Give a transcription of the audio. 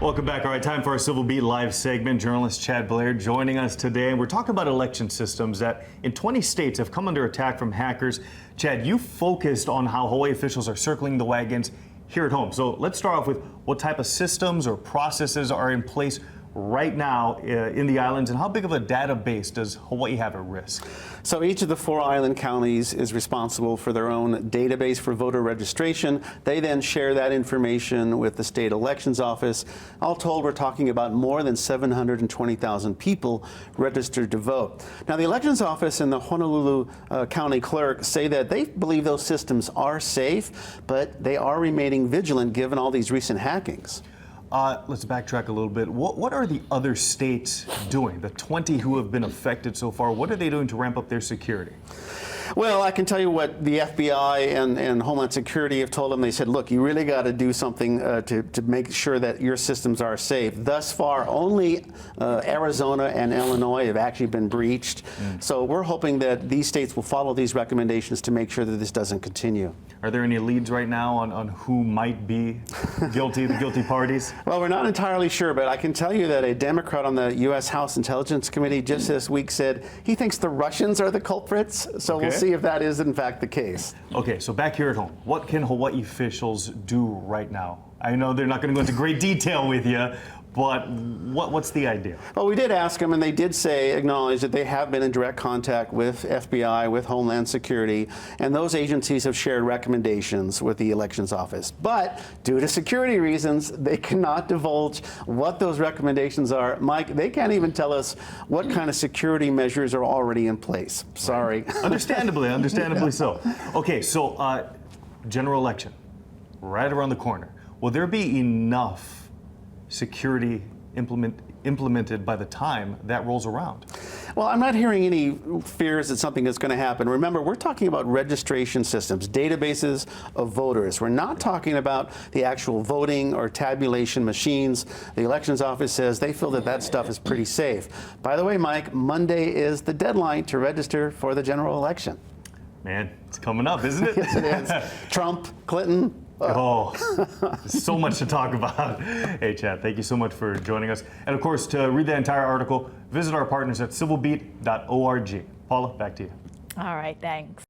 Welcome back. All right, time for our Civil Beat Live segment. Journalist Chad Blair joining us today. And we're talking about election systems that in 20 states have come under attack from hackers. Chad, you focused on how Hawaii officials are circling the wagons here at home. So let's start off with what type of systems or processes are in place right now in the islands, and how big of a database does Hawaii have at risk? So each of the 4 island counties is responsible for their own database for voter registration. They then share that information with the state elections office. All told, we're talking about more than 720,000 people registered to vote. Now, the elections office and the Honolulu County clerk say that they believe those systems are safe, but they are remaining vigilant given all these recent hackings. Let's backtrack a little bit. What are the other states doing? The 20 who have been affected so far, what are they doing to ramp up their security? Well, I can tell you what the FBI and Homeland Security have told them. They said, look, you really got to do something to make sure that your systems are safe. Thus far, only Arizona and Illinois have actually been breached. So we're hoping that these states will follow these recommendations to make sure that this doesn't continue. Are there any leads right now on who might be guilty, the guilty parties? Well, we're not entirely sure, but I can tell you that a Democrat on the U.S. House Intelligence Committee just this week said he thinks the Russians are the culprits. So we'll see if that is in fact the case. Okay, so back here at home, what can Hawaii officials do right now? I know they're not going to go into great detail with you, but what's the idea? Well, we did ask them, and they did acknowledge that they have been in direct contact with FBI, with Homeland Security, and those agencies have shared recommendations with the elections office. But due to security reasons, they cannot divulge what those recommendations are. Mike, they can't even tell us what kind of security measures are already in place. Sorry. Right. Understandably so. Okay, so general election, right around the corner. Will there be enough security implemented by the time that rolls around? Well, I'm not hearing any fears that something is going to happen. Remember, we're talking about registration systems, databases of voters. We're not talking about the actual voting or tabulation machines. The elections office says they feel that that stuff is pretty safe. By the way, Mike, Monday is the deadline to register for the general election. Man, it's coming up, isn't it? Yes, it is. Trump, Clinton. Oh, so much to talk about. Hey, Chad, thank you so much for joining us. And of course, to read the entire article, visit our partners at civilbeat.org. Paula, back to you. All right, thanks.